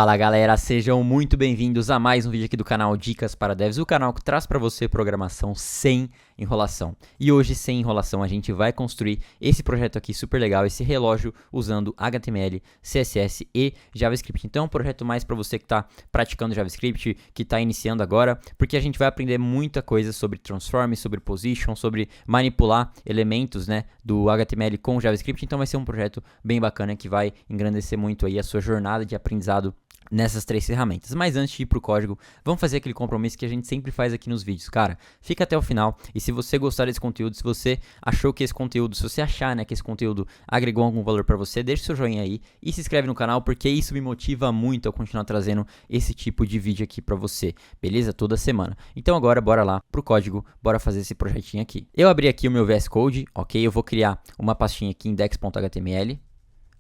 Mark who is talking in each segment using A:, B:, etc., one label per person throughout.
A: Fala galera, sejam muito bem-vindos a mais um vídeo aqui do canal Dicas para Devs, o canal que traz para você programação sem enrolação. E hoje, sem enrolação, a gente vai construir esse projeto aqui super legal, esse relógio usando HTML, CSS e JavaScript. Então é um projeto mais para você que está praticando JavaScript, que está iniciando agora, porque a gente vai aprender muita coisa sobre transform, sobre position, sobre manipular elementos, né, do HTML com JavaScript. Então vai ser um projeto bem bacana que vai engrandecer muito aí a sua jornada de aprendizado nessas três ferramentas. Mas antes de ir pro código, vamos fazer aquele compromisso que a gente sempre faz aqui nos vídeos. Cara, fica até o final e se você gostar desse conteúdo, se você achou que esse conteúdo, se você achar, né, que esse conteúdo agregou algum valor para você, deixa o seu joinha aí e se inscreve no canal, porque isso me motiva muito a continuar trazendo esse tipo de vídeo aqui para você, beleza? Toda semana. Então agora bora lá pro código, bora fazer esse projetinho aqui. Eu abri aqui o meu VS Code, ok? Eu vou criar uma pastinha aqui index.html,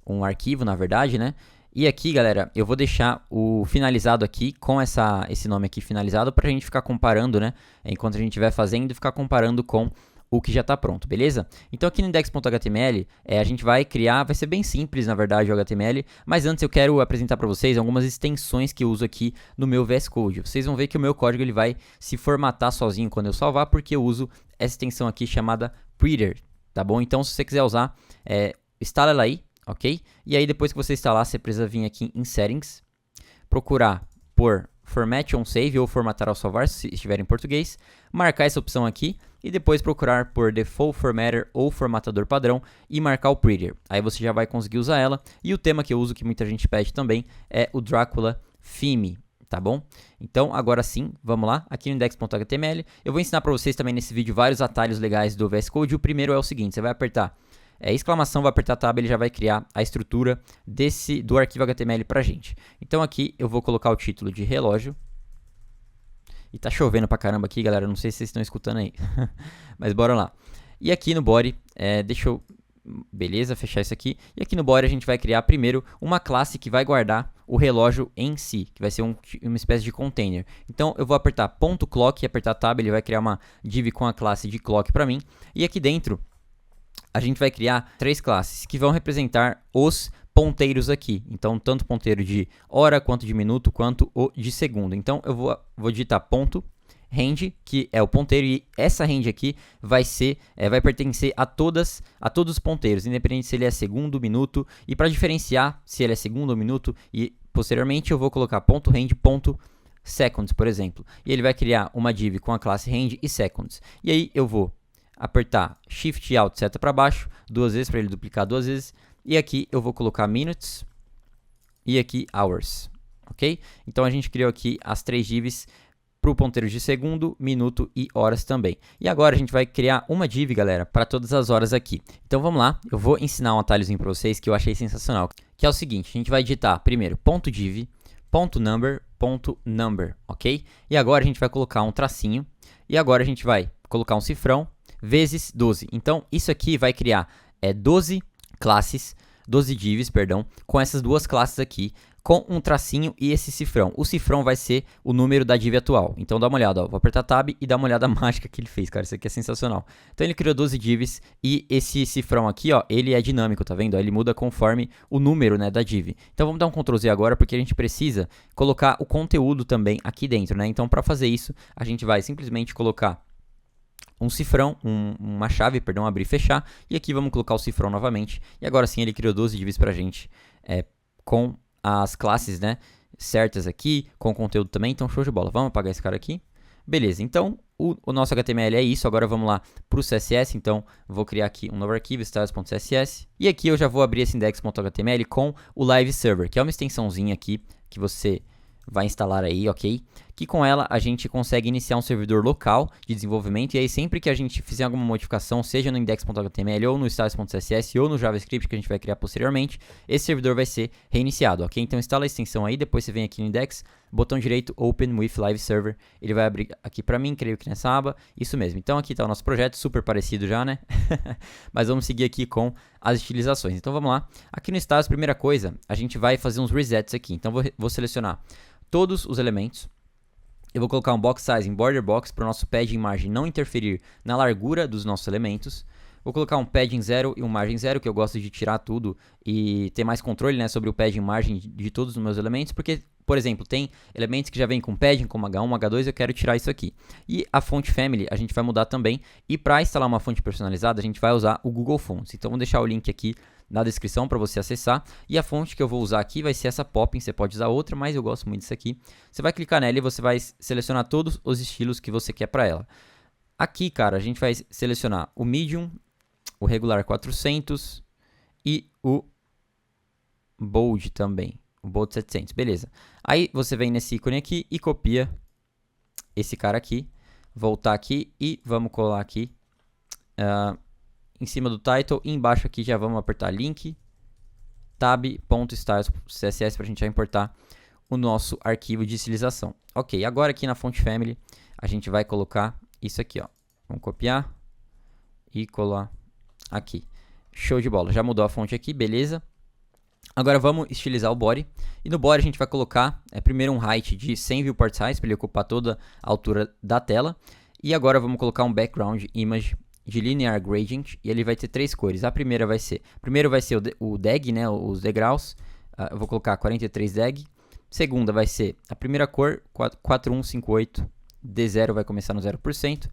A: um arquivo na verdade, né? E aqui, galera, eu vou deixar o finalizado aqui com esse nome aqui finalizado para a gente ficar comparando, né? Enquanto a gente estiver fazendo, ficar comparando com o que já está pronto, beleza? Então aqui no index.html, a gente vai criar, vai ser bem simples, na verdade, o HTML, mas antes eu quero apresentar para vocês algumas extensões que eu uso aqui no meu VS Code. Vocês vão ver que o meu código ele vai se formatar sozinho quando eu salvar, porque eu uso essa extensão aqui chamada Prettier, tá bom? Então se você quiser usar, instala ela aí. Ok? E aí depois que você instalar, você precisa vir aqui em Settings, procurar por Format on Save ou Formatar ao salvar, se estiver em português, marcar essa opção aqui e depois procurar por Default Formatter ou Formatador Padrão e marcar o Prettier. Aí você já vai conseguir usar ela. E o tema que eu uso, que muita gente pede também, é o Dracula Theme, tá bom? Então agora sim, vamos lá, aqui no index.html, eu vou ensinar para vocês também nesse vídeo vários atalhos legais do VS Code. O primeiro é o seguinte, você vai apertar exclamação, vai apertar tab, ele já vai criar a estrutura do arquivo HTML pra gente. Então aqui eu vou colocar o título de relógio. E tá chovendo pra caramba aqui, galera, não sei se vocês estão escutando aí. Mas bora lá. E aqui no body, deixa eu... Beleza, fechar isso aqui. E aqui no body a gente vai criar primeiro uma classe que vai guardar o relógio em si, que vai ser uma espécie de container. Então eu vou apertar .clock e apertar tab, ele vai criar uma div com a classe de clock pra mim. E aqui dentro a gente vai criar três classes que vão representar os ponteiros aqui. Então, tanto ponteiro de hora, quanto de minuto, quanto o de segundo. Então, eu vou digitar ponto range, que é o ponteiro, e essa range aqui vai pertencer a todos os ponteiros, independente se ele é segundo, minuto, e para diferenciar se ele é segundo ou minuto, e posteriormente eu vou colocar ponto range, ponto seconds, por exemplo. E ele vai criar uma div com a classe range e seconds. E aí eu vou apertar Shift Alt seta para baixo, duas vezes para ele duplicar duas vezes. E aqui eu vou colocar minutes e aqui hours, ok? Então a gente criou aqui as três divs para o ponteiro de segundo, minuto e horas também. E agora a gente vai criar uma div, galera, para todas as horas aqui. Então vamos lá, eu vou ensinar um atalhozinho para vocês que eu achei sensacional, que é o seguinte, a gente vai digitar primeiro .div, .number, ok? E agora a gente vai colocar um tracinho, e agora a gente vai colocar um cifrão, vezes 12. Então, isso aqui vai criar 12 classes, 12 divs, perdão, com essas duas classes aqui, com um tracinho e esse cifrão. O cifrão vai ser o número da div atual. Então, dá uma olhada, ó. Vou apertar tab e dá uma olhada mágica que ele fez, cara. Isso aqui é sensacional. Então, ele criou 12 divs e esse cifrão aqui, ó, ele é dinâmico, tá vendo? Ele muda conforme o número, né, da div. Então, vamos dar um Ctrl Z agora, porque a gente precisa colocar o conteúdo também aqui dentro, né? Então, para fazer isso, a gente vai simplesmente colocar um cifrão, uma chave, perdão, abrir e fechar, e aqui vamos colocar o cifrão novamente, e agora sim ele criou 12 divs pra gente, com as classes, né, certas aqui, com conteúdo também, então show de bola. Vamos apagar esse cara aqui, beleza, então o nosso HTML é isso. Agora vamos lá pro CSS, então vou criar aqui um novo arquivo, styles.css, e aqui eu já vou abrir esse index.html com o live server, que é uma extensãozinha aqui, que você vai instalar aí, ok? Que com ela a gente consegue iniciar um servidor local de desenvolvimento, e aí sempre que a gente fizer alguma modificação, seja no index.html ou no styles.css ou no JavaScript que a gente vai criar posteriormente, esse servidor vai ser reiniciado, ok? Então instala a extensão aí, depois você vem aqui no index, botão direito, Open with Live Server, ele vai abrir aqui pra mim, creio que nessa aba, isso mesmo. Então aqui tá o nosso projeto, super parecido já, né? Mas vamos seguir aqui com as utilizações. Então vamos lá, aqui no styles, primeira coisa, a gente vai fazer uns resets aqui, então vou selecionar todos os elementos. Eu vou colocar um box size em border box para o nosso pad em margem não interferir na largura dos nossos elementos. Vou colocar um padding 0 e um margem 0, que eu gosto de tirar tudo e ter mais controle, né, sobre o padding e margem de todos os meus elementos, porque, por exemplo, tem elementos que já vêm com padding, como H1, H2, eu quero tirar isso aqui. E a fonte family a gente vai mudar também, e para instalar uma fonte personalizada, a gente vai usar o Google Fonts. Então, vou deixar o link aqui na descrição para você acessar, e a fonte que eu vou usar aqui vai ser essa Poppin, você pode usar outra, mas eu gosto muito disso aqui. Você vai clicar nela e você vai selecionar todos os estilos que você quer para ela. Aqui, cara, a gente vai selecionar o Medium, o Regular 400 e o Bold também, o Bold 700, beleza. Aí você vem nesse ícone aqui e copia esse cara aqui, voltar aqui e vamos colar aqui em cima do title, e embaixo aqui já vamos apertar link, tab.styles.css para a gente já importar o nosso arquivo de estilização. Ok, agora aqui na fonte family a gente vai colocar isso aqui, ó. Vamos copiar e colar aqui. Show de bola, já mudou a fonte aqui, beleza. Agora vamos estilizar o body, e no body a gente vai colocar primeiro um height de 100 viewport size, para ele ocupar toda a altura da tela. E agora vamos colocar um background image de linear gradient, e ele vai ter 3 cores. A primeira vai ser, o DAG, né, os degraus, eu vou colocar 43 DAG. Segunda vai ser a primeira cor, 4158, D0 vai começar no 0%.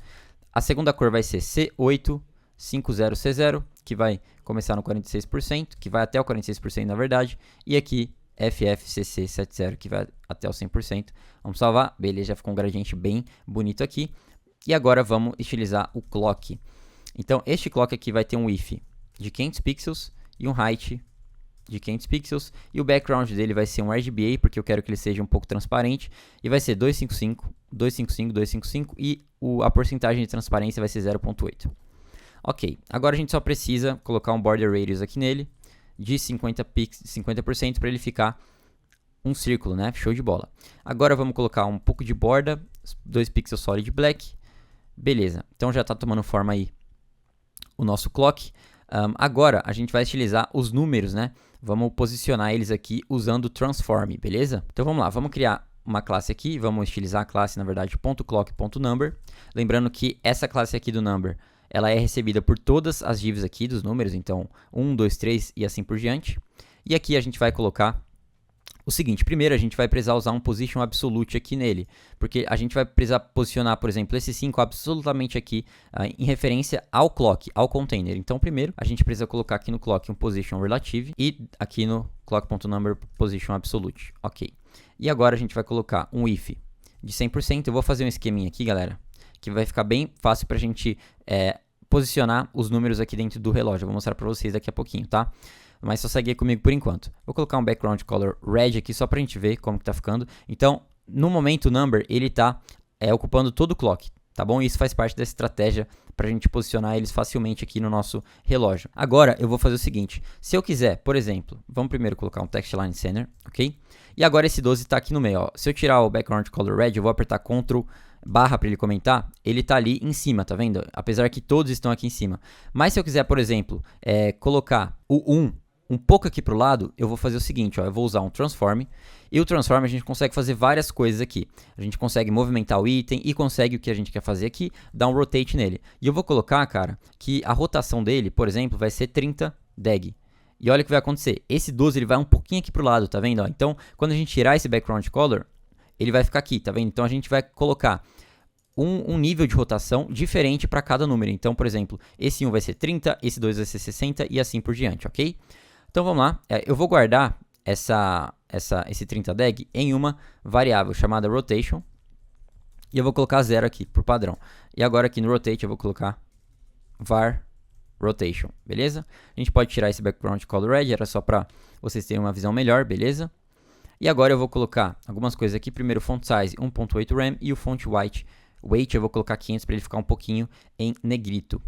A: A segunda cor vai ser C850C0, que vai começar no 46%, que vai até o 46% na verdade. E aqui FFCC70, que vai até o 100%. Vamos salvar, beleza, já ficou um gradiente bem bonito aqui. E agora vamos estilizar o clock. Então, este clock aqui vai ter um width de 500 pixels e um height de 500 pixels. E o background dele vai ser um RGBA, porque eu quero que ele seja um pouco transparente. E vai ser 255, 255, 255 e a porcentagem de transparência vai ser 0.8. Ok, agora a gente só precisa colocar um border radius aqui nele de 50% para ele ficar um círculo, né? Show de bola. Agora vamos colocar um pouco de borda, 2 pixels solid black. Beleza, então já está tomando forma aí o nosso clock. Agora a gente vai estilizar os números, né? Vamos posicionar eles aqui usando o transform, beleza? Então vamos lá, vamos criar uma classe aqui, vamos estilizar a classe, na verdade, .clock.number. Lembrando que essa classe aqui do number, ela é recebida por todas as divs aqui dos números, então 1, 2, 3 e assim por diante. E aqui a gente vai colocar o seguinte, primeiro a gente vai precisar usar um position absolute aqui nele, porque a gente vai precisar posicionar, por exemplo, esse 5 absolutamente aqui em referência ao clock, ao container. Então, primeiro, a gente precisa colocar aqui no clock um position relative e aqui no clock.number position absolute. Ok. E agora a gente vai colocar um if de 100%. Eu vou fazer um esqueminha aqui, galera, que vai ficar bem fácil para a gente posicionar os números aqui dentro do relógio. Eu vou mostrar para vocês daqui a pouquinho, tá? Mas só segue comigo por enquanto. Vou colocar um background color red aqui só pra gente ver como que tá ficando. Então, no momento o number, ele tá ocupando todo o clock, tá bom? Isso faz parte da estratégia pra gente posicionar eles facilmente aqui no nosso relógio. Agora, eu vou fazer o seguinte. Se eu quiser, por exemplo, vamos primeiro colocar um text line center, ok? E agora esse 12 tá aqui no meio, ó. Se eu tirar o background color red, eu vou apertar Ctrl barra para ele comentar, ele tá ali em cima, tá vendo? Apesar que todos estão aqui em cima. Mas se eu quiser, por exemplo, colocar o 1 um pouco aqui pro lado, eu vou fazer o seguinte, ó, eu vou usar um transform, e o transform a gente consegue fazer várias coisas aqui. A gente consegue movimentar o item e consegue o que a gente quer fazer aqui, dar um rotate nele. E eu vou colocar, cara, que a rotação dele, por exemplo, vai ser 30 deg. E olha o que vai acontecer, esse 12 ele vai um pouquinho aqui pro lado, tá vendo? Ó? Então, quando a gente tirar esse background color, ele vai ficar aqui, tá vendo? Então a gente vai colocar um nível de rotação diferente para cada número. Então, por exemplo, esse 1 vai ser 30, esse 2 vai ser 60 e assim por diante, ok? Então vamos lá, eu vou guardar esse 30 deg em uma variável chamada rotation. E eu vou colocar 0 aqui por padrão. E agora aqui no rotate eu vou colocar var rotation, beleza? A gente pode tirar esse background color red, era só para vocês terem uma visão melhor, beleza? E agora eu vou colocar algumas coisas aqui. Primeiro, font size 1.8 rem e o font weight eu vou colocar 500 para ele ficar um pouquinho em negrito.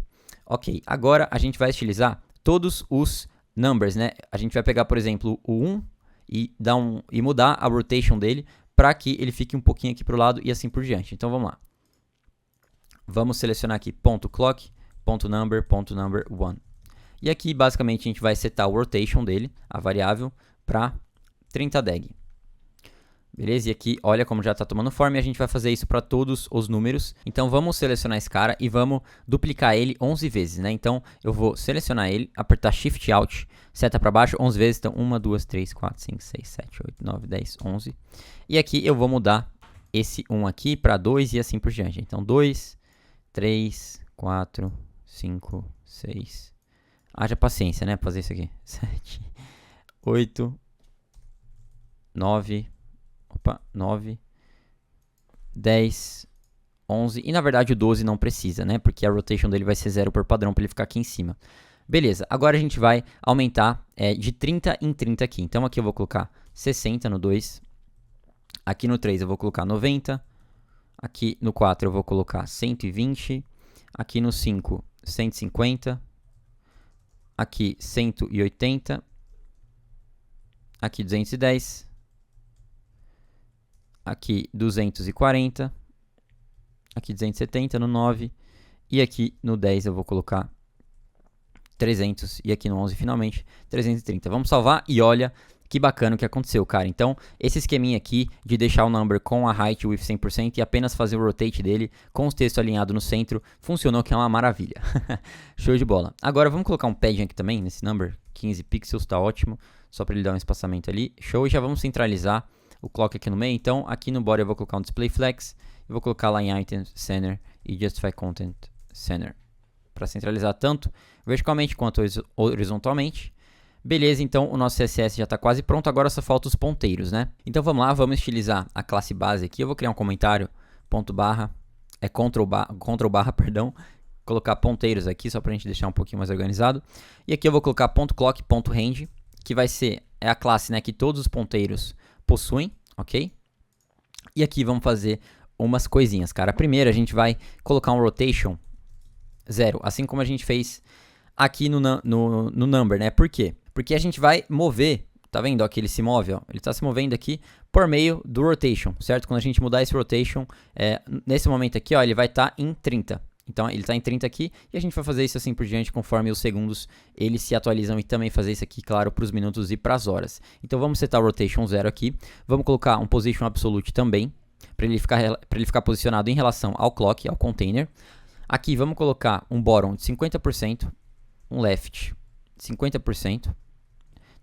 A: Ok, agora a gente vai estilizar todos os numbers, né? A gente vai pegar, por exemplo, o 1 e mudar a rotation dele para que ele fique um pouquinho aqui para o lado e assim por diante. Então vamos lá. Vamos selecionar aqui .clock, .number, .number1. E aqui basicamente a gente vai setar o rotation dele, a variável, para 30 deg. Beleza? E aqui, olha como já está tomando forma e a gente vai fazer isso para todos os números. Então, vamos selecionar esse cara e vamos duplicar ele 11 vezes, né? Então, eu vou selecionar ele, apertar Shift Alt, seta para baixo 11 vezes. Então, 1, 2, 3, 4, 5, 6, 7, 8, 9, 10, 11. E aqui eu vou mudar esse 1 aqui para 2 e assim por diante. Então, 2, 3, 4, 5, 6. Haja paciência, né? Pra fazer isso aqui. 7, 8, 9... 9, 10, 11. E na verdade o 12 não precisa, né? Porque a rotation dele vai ser 0 por padrão para ele ficar aqui em cima. Beleza, agora a gente vai aumentar de 30 em 30 aqui. Então aqui eu vou colocar 60 no 2. Aqui no 3 eu vou colocar 90. Aqui no 4 eu vou colocar 120. Aqui no 5, 150. Aqui 180. Aqui 210. Aqui 240, aqui 270 no 9, e aqui no 10 eu vou colocar 300, e aqui no 11 finalmente 330. Vamos salvar e olha que bacana o que aconteceu, cara. Então, esse esqueminha aqui de deixar o number com a height width 100% e apenas fazer o rotate dele com os textos alinhados no centro, funcionou, que é uma maravilha. Show de bola. Agora vamos colocar um padding aqui também, nesse number, 15 pixels, tá ótimo, só para ele dar um espaçamento ali. Show, e já vamos centralizar o clock aqui no meio. Então, aqui no body eu vou colocar um display flex, eu vou colocar lá em items center e justify content center, para centralizar tanto verticalmente quanto horizontalmente. Beleza, então o nosso CSS já está quase pronto, agora só falta os ponteiros, né? Então vamos lá, vamos estilizar a classe base aqui. Eu vou criar um comentário, ponto barra, control barra, perdão, colocar ponteiros aqui, só para a gente deixar um pouquinho mais organizado. E aqui eu vou colocar ponto clock, ponto range, que vai ser a classe, né, que todos os ponteiros possuem, ok? E aqui vamos fazer umas coisinhas, cara. Primeiro a gente vai colocar um rotation 0, assim como a gente fez aqui no number, né? Por quê? Porque a gente vai mover, tá vendo? Ó, que ele se move, ó. Ele está se movendo aqui por meio do rotation, certo? Quando a gente mudar esse rotation, nesse momento aqui, ó, ele vai estar em 30. Então, ele está em 30 aqui, e a gente vai fazer isso assim por diante, conforme os segundos eles se atualizam, e também fazer isso aqui, claro, para os minutos e para as horas. Então, vamos setar o rotation 0 aqui, vamos colocar um position absolute também, para ele ficar posicionado em relação ao clock, ao container. Aqui, vamos colocar um bottom de 50%, um left 50%,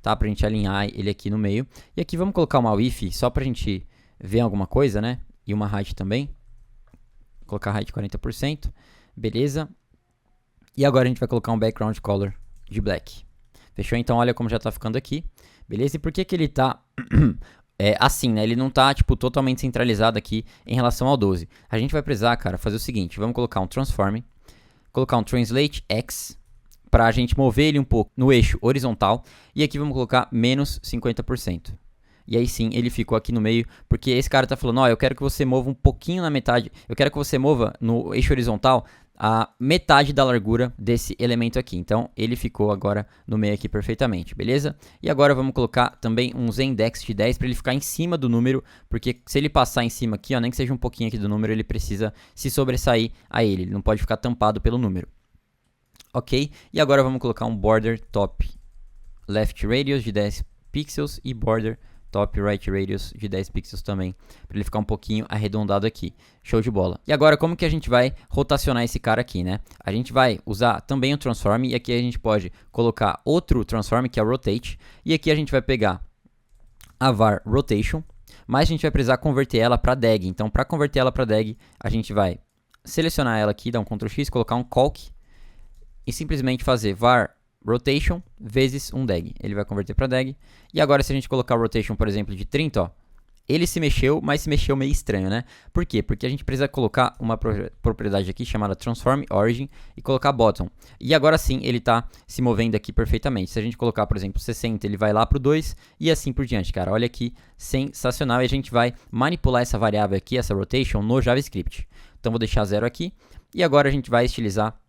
A: tá? Para a gente alinhar ele aqui no meio. E aqui vamos colocar uma width, só para a gente ver alguma coisa, né? E uma height também. Vou colocar height 40%. Beleza. E agora a gente vai colocar um background color de black. Fechou? Então olha como já tá ficando aqui. Beleza? E por que que ele tá assim, né? Ele não tá, tipo, totalmente centralizado aqui em relação ao 12. A gente vai precisar, cara, fazer o seguinte. Vamos colocar um transform. Colocar um translate x, pra gente mover ele um pouco no eixo horizontal. E aqui vamos colocar menos 50%. E aí sim, ele ficou aqui no meio, porque esse cara tá falando, ó, eu quero que você mova um pouquinho na metade, eu quero que você mova no eixo horizontal a metade da largura desse elemento aqui. Então, ele ficou agora no meio aqui perfeitamente, beleza? E agora vamos colocar também um z-index de 10 para ele ficar em cima do número, porque se ele passar em cima aqui, ó, nem que seja um pouquinho aqui do número, ele precisa se sobressair a ele não pode ficar tampado pelo número. Ok? E agora vamos colocar um border top left radius de 10 pixels e border top right radius de 10 pixels também, para ele ficar um pouquinho arredondado aqui. Show de bola. E agora como que a gente vai rotacionar esse cara aqui, né? A gente vai usar também o transform, e aqui a gente pode colocar outro transform, que é o rotate, e aqui a gente vai pegar a var rotation, mas a gente vai precisar converter ela para dag. Então, para converter ela para dag, a gente vai selecionar ela aqui, dar um Ctrl X, colocar um calc e simplesmente fazer var rotation vezes um dag. Ele vai converter para dag. E agora se a gente colocar o rotation, por exemplo, de 30, ó, ele se mexeu, mas se mexeu meio estranho, né? Por quê? Porque a gente precisa colocar uma propriedade aqui chamada transform origin e colocar bottom. E agora sim, ele está se movendo aqui perfeitamente. Se a gente colocar, por exemplo, 60, ele vai lá pro 2 e assim por diante, cara. Olha aqui, sensacional. E a gente vai manipular essa variável aqui, essa rotation, no JavaScript. Então vou deixar 0 aqui. E agora a gente vai estilizar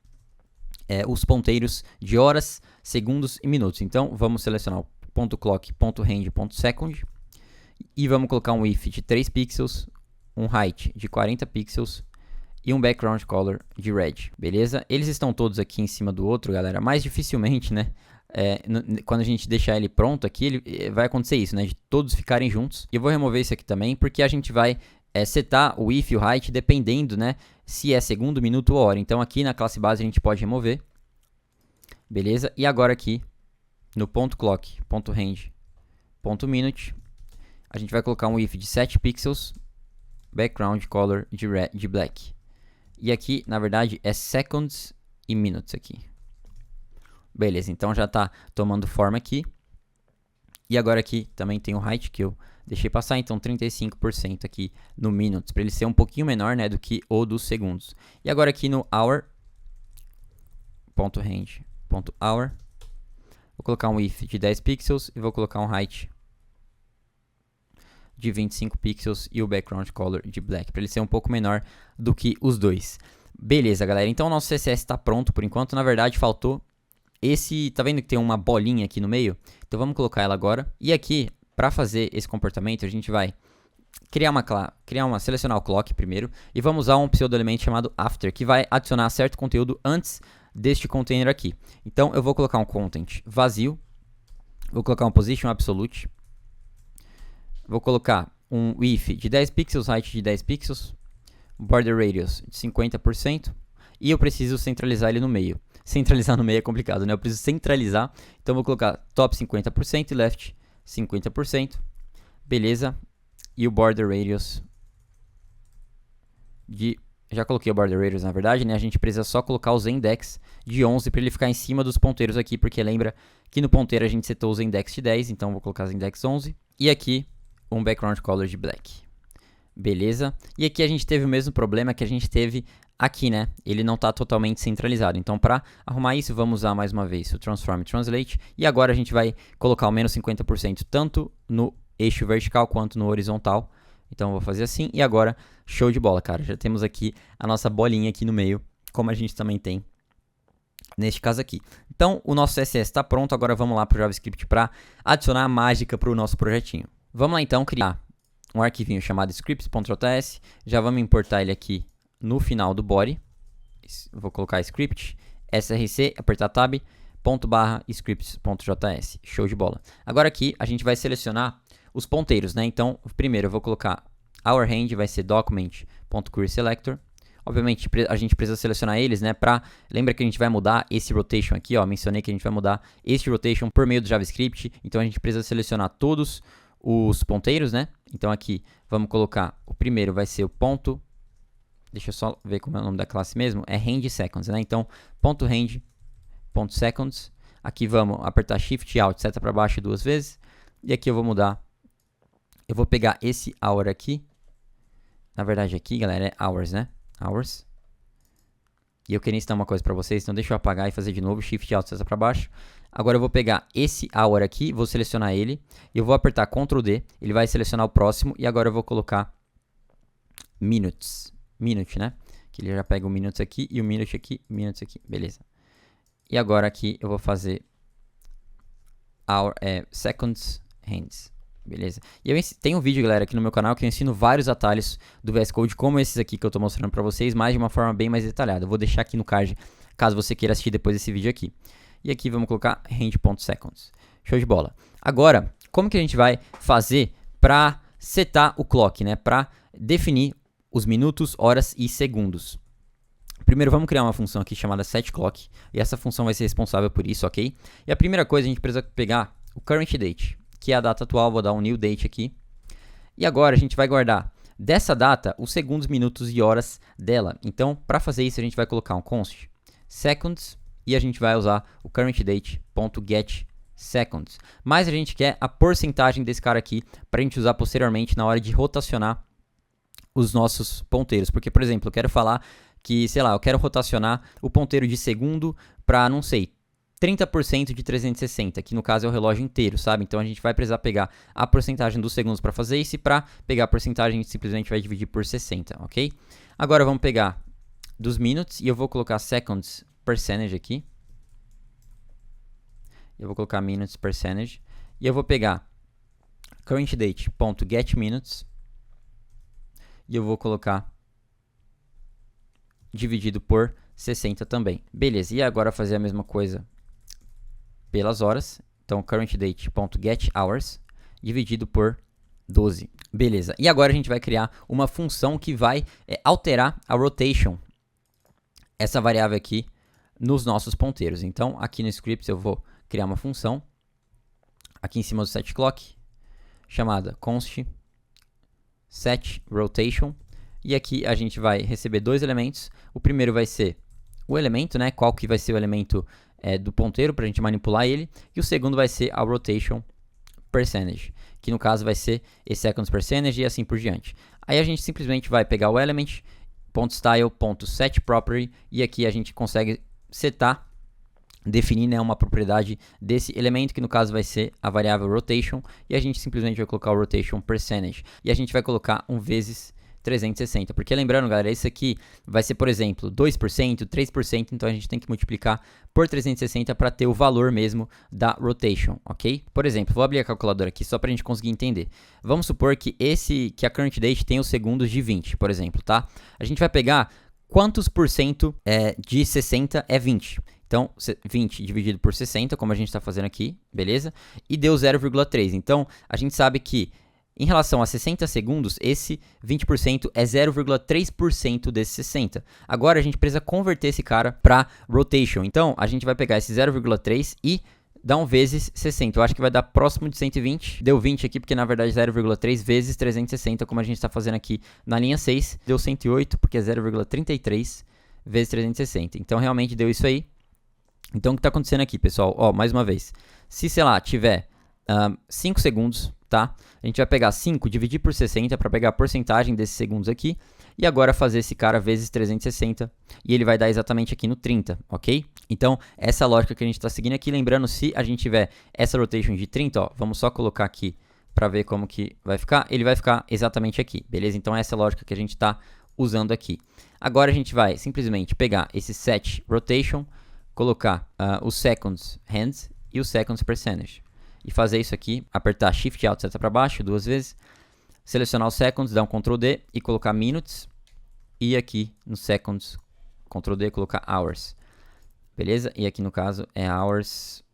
A: os ponteiros de horas, segundos e minutos. Então, vamos selecionar o ponto .clock, ponto .range, ponto .second. E vamos colocar um width de 3 pixels, um height de 40 pixels e um background color de red. Beleza? Eles estão todos aqui em cima do outro, galera. Mas dificilmente, né? quando a gente deixar ele pronto aqui, vai acontecer isso, né? De todos ficarem juntos. E eu vou remover isso aqui também, porque a gente vai setar o if e o height dependendo, né? Se é segundo, minuto ou hora. Então aqui na classe base a gente pode remover. Beleza? E agora aqui, no ponto clock, ponto range, ponto minute, a gente vai colocar um if de 7 pixels, background color de black. E aqui, na verdade, é seconds e minutes aqui. Beleza, então já está tomando forma aqui. E agora aqui também tem o height que eu deixei passar, então 35% aqui no minutes, para ele ser um pouquinho menor, né, do que o dos segundos. E agora aqui no hour, ponto range, ponto hour, vou colocar um if de 10 pixels e vou colocar um height de 25 pixels e o background color de black, para ele ser um pouco menor do que os dois. Beleza, galera, então o nosso CSS está pronto por enquanto. Na verdade faltou esse, tá vendo que tem uma bolinha aqui no meio? Então vamos colocar ela agora. E aqui, para fazer esse comportamento, a gente vai selecionar o clock primeiro e vamos usar um pseudo-elemento chamado after, que vai adicionar certo conteúdo antes deste container aqui. Então eu vou colocar um content vazio, vou colocar um position absolute, vou colocar um if de 10 pixels, height de 10 pixels, border radius de 50% e eu preciso centralizar ele no meio. Centralizar no meio é complicado, né? Eu preciso centralizar, então vou colocar top 50% e left 50%, beleza? E o border radius já coloquei o border radius na verdade, né? A gente precisa só colocar os index de 11 para ele ficar em cima dos ponteiros aqui, porque lembra que no ponteiro a gente setou os index de 10, então vou colocar os index 11. E aqui um background color de black. Beleza? E aqui a gente teve o mesmo problema que a gente teve aqui, né? Ele não está totalmente centralizado. Então, para arrumar isso, vamos usar mais uma vez o Transform Translate. E agora a gente vai colocar o menos 50% tanto no eixo vertical quanto no horizontal. Então, eu vou fazer assim. E agora, show de bola, cara. Já temos aqui a nossa bolinha aqui no meio, como a gente também tem neste caso aqui. Então, o nosso CSS está pronto. Agora, vamos lá para o JavaScript para adicionar a mágica para o nosso projetinho. Vamos lá, então, criar um arquivinho chamado scripts.js. Já vamos importar ele aqui no final do body. Vou colocar script, src, apertar tab, /scripts.js. Show de bola. Agora aqui a gente vai selecionar os ponteiros, né? Então, primeiro eu vou colocar our range, vai ser document.querySelector. Obviamente a gente precisa selecionar eles, né? Lembra que a gente vai mudar esse rotation aqui, ó. Mencionei que a gente vai mudar esse rotation por meio do JavaScript. Então a gente precisa selecionar todos os ponteiros, né? Então aqui vamos colocar, o primeiro vai ser o ponto, deixa eu só ver como é o nome da classe mesmo, é range seconds, né? Então ponto range, ponto seconds, aqui vamos apertar shift e alt, seta para baixo 2 vezes, e aqui eu vou mudar, eu vou pegar esse hour aqui, na verdade aqui, galera, é hours, né? Hours. E eu queria ensinar uma coisa para vocês, então deixa eu apagar e fazer de novo, shift e alt, seta para baixo. Agora eu vou pegar esse hour aqui, vou selecionar ele, e eu vou apertar Ctrl D, ele vai selecionar o próximo, e agora eu vou colocar minutes, minute, né? Que ele já pega o minutes aqui, e o minutes aqui, beleza. E agora aqui eu vou fazer hour, seconds, hands, beleza. E tem um vídeo, galera, aqui no meu canal que eu ensino vários atalhos do VS Code, como esses aqui que eu tô mostrando pra vocês, mas de uma forma bem mais detalhada. Eu vou deixar aqui no card, caso você queira assistir depois desse vídeo aqui. E aqui vamos colocar range.seconds. Show de bola. Agora, como que a gente vai fazer para setar o clock, né? Para definir os minutos, horas e segundos. Primeiro vamos criar uma função aqui chamada setClock. E essa função vai ser responsável por isso, ok? E a primeira coisa a gente precisa pegar o current date, que é a data atual. Vou dar um new date aqui. E agora a gente vai guardar dessa data os segundos, minutos e horas dela. Então, para fazer isso a gente vai colocar um const seconds. E a gente vai usar o currentDate.getSeconds. Mas a gente quer a porcentagem desse cara aqui para a gente usar posteriormente na hora de rotacionar os nossos ponteiros. Porque, por exemplo, eu quero falar que, sei lá, eu quero rotacionar o ponteiro de segundo para, não sei, 30% de 360, que no caso é o relógio inteiro, sabe? Então a gente vai precisar pegar a porcentagem dos segundos para fazer isso, e para pegar a porcentagem a gente simplesmente vai dividir por 60, ok? Agora vamos pegar dos minutes e eu vou colocar seconds percentage aqui. Eu vou colocar minutes percentage. E eu vou pegar currentDate.getMinutes. E eu vou colocar dividido por 60 também. Beleza, e agora fazer a mesma coisa pelas horas. Então, currentDate.getHours dividido por 12. Beleza. E agora a gente vai criar uma função que vai alterar a rotation, essa variável aqui, nos nossos ponteiros. Então, aqui no script eu vou criar uma função, aqui em cima do setClock, chamada const setRotation. E aqui a gente vai receber dois elementos. O primeiro vai ser o elemento, né? Qual que vai ser o elemento do ponteiro para a gente manipular ele. E o segundo vai ser a rotation percentage, que no caso vai ser esse seconds percentage e assim por diante. Aí a gente simplesmente vai pegar o element, .style.setProperty, e aqui a gente consegue setar, definir, né, uma propriedade desse elemento, que no caso vai ser a variável rotation, e a gente simplesmente vai colocar o rotation percentage, e a gente vai colocar vezes 360, porque lembrando, galera, isso aqui vai ser, por exemplo, 2%, 3%, então a gente tem que multiplicar por 360 para ter o valor mesmo da rotation, ok? Por exemplo, vou abrir a calculadora aqui só para a gente conseguir entender. Vamos supor que a current date tem os segundos de 20, por exemplo, tá? A gente vai pegar quantos por cento de 60 é 20. Então, 20 dividido por 60, como a gente está fazendo aqui, beleza? E deu 0,3. Então, a gente sabe que em relação a 60 segundos, esse 20% é 0,3% desses 60. Agora a gente precisa converter esse cara para rotation. Então a gente vai pegar esse 0,3 e dar vezes 60. Eu acho que vai dar próximo de 120. Deu 20 aqui porque na verdade 0,3 vezes 360, como a gente está fazendo aqui na linha 6. Deu 108 porque é 0,33 vezes 360. Então realmente deu isso aí. Então o que está acontecendo aqui, pessoal? Ó, mais uma vez. Se, sei lá, tiver 5 segundos, tá? A gente vai pegar 5, dividir por 60 para pegar a porcentagem desses segundos aqui. E agora fazer esse cara vezes 360. E ele vai dar exatamente aqui no 30, ok? Então, essa é a lógica que a gente está seguindo aqui. Lembrando, se a gente tiver essa rotation de 30, ó, vamos só colocar aqui para ver como que vai ficar. Ele vai ficar exatamente aqui, beleza? Então, essa é a lógica que a gente está usando aqui. Agora, a gente vai simplesmente pegar esse set rotation, colocar os seconds hands e os seconds percentage. E fazer isso aqui, apertar Shift Alt seta para baixo 2 vezes, selecionar os seconds, dar um Ctrl D e colocar minutes, e aqui no seconds, Ctrl D, colocar hours, beleza? E aqui no caso é hours,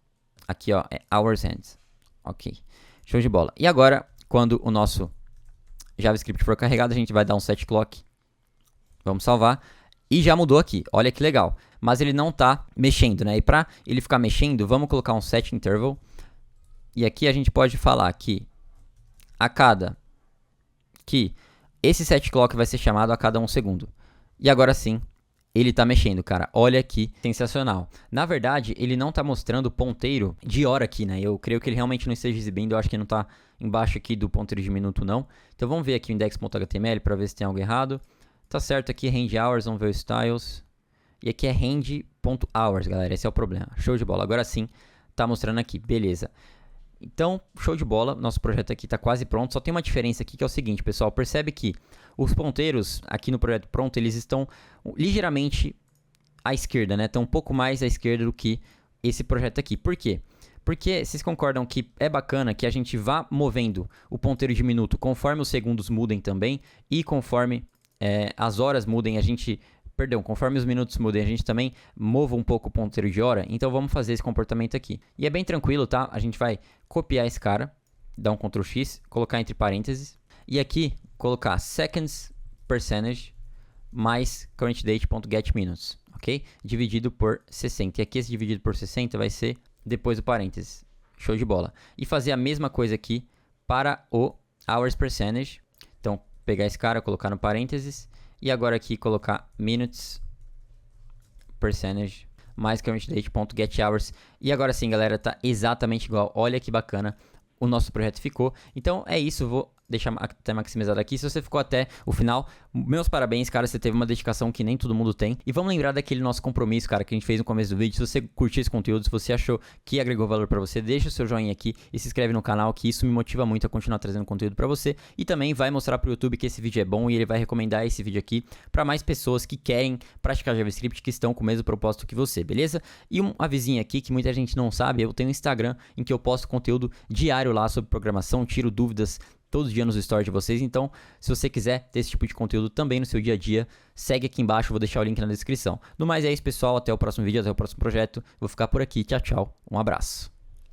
A: aqui ó, é hours hands, ok, show de bola. E agora, quando o nosso JavaScript for carregado, a gente vai dar um set clock, vamos salvar, e já mudou aqui, olha que legal, mas ele não está mexendo, né? E para ele ficar mexendo, vamos colocar um set interval. E aqui a gente pode falar que esse set clock vai ser chamado a cada 1 segundo. E agora sim, ele está mexendo, cara. Olha que sensacional. Na verdade, ele não está mostrando o ponteiro de hora aqui, né? Eu creio que ele realmente não esteja exibindo. Eu acho que não está embaixo aqui do ponteiro de minuto, não. Então vamos ver aqui o index.html para ver se tem algo errado. Tá certo aqui, range hours, vamos ver os styles. E aqui é range.hours, galera. Esse é o problema. Show de bola. Agora sim, tá mostrando aqui. Beleza. Então, show de bola, nosso projeto aqui está quase pronto, só tem uma diferença aqui que é o seguinte, pessoal, percebe que os ponteiros aqui no projeto pronto, eles estão ligeiramente à esquerda, né? Estão um pouco mais à esquerda do que esse projeto aqui. Por quê? Porque vocês concordam que é bacana que a gente vá movendo o ponteiro de minuto conforme os segundos mudem também e conforme as horas mudem, conforme os minutos mudem, a gente também mova um pouco o ponteiro de hora. Então vamos fazer esse comportamento aqui. E é bem tranquilo, tá? A gente vai copiar esse cara, dar um Ctrl X, colocar entre parênteses. E aqui colocar seconds percentage mais currentDate.getMinutes, ok? Dividido por 60. E aqui esse dividido por 60 vai ser depois do parênteses. Show de bola. E fazer a mesma coisa aqui para o hours percentage. Então pegar esse cara, colocar no parênteses. E agora aqui colocar minutes percentage mais currentDate.getHours. E agora sim, galera, tá exatamente igual. Olha que bacana o nosso projeto ficou. Então é isso, vou deixar até maximizado aqui. Se você ficou até o final, meus parabéns, cara, você teve uma dedicação que nem todo mundo tem. E vamos lembrar daquele nosso compromisso, cara, que a gente fez no começo do vídeo. Se você curtiu esse conteúdo, se você achou que agregou valor pra você, deixa o seu joinha aqui e se inscreve no canal, que isso me motiva muito a continuar trazendo conteúdo pra você. E também vai mostrar pro YouTube que esse vídeo é bom e ele vai recomendar esse vídeo aqui pra mais pessoas que querem praticar JavaScript, que estão com o mesmo propósito que você, beleza? E um avisinho aqui que muita gente não sabe, eu tenho um Instagram em que eu posto conteúdo diário lá sobre programação, tiro dúvidas, todos os dias nos stories de vocês. Então, se você quiser ter esse tipo de conteúdo também no seu dia a dia, segue aqui embaixo, eu vou deixar o link na descrição. No mais é isso, pessoal, até o próximo vídeo, até o próximo projeto. Vou ficar por aqui, tchau, tchau, um abraço.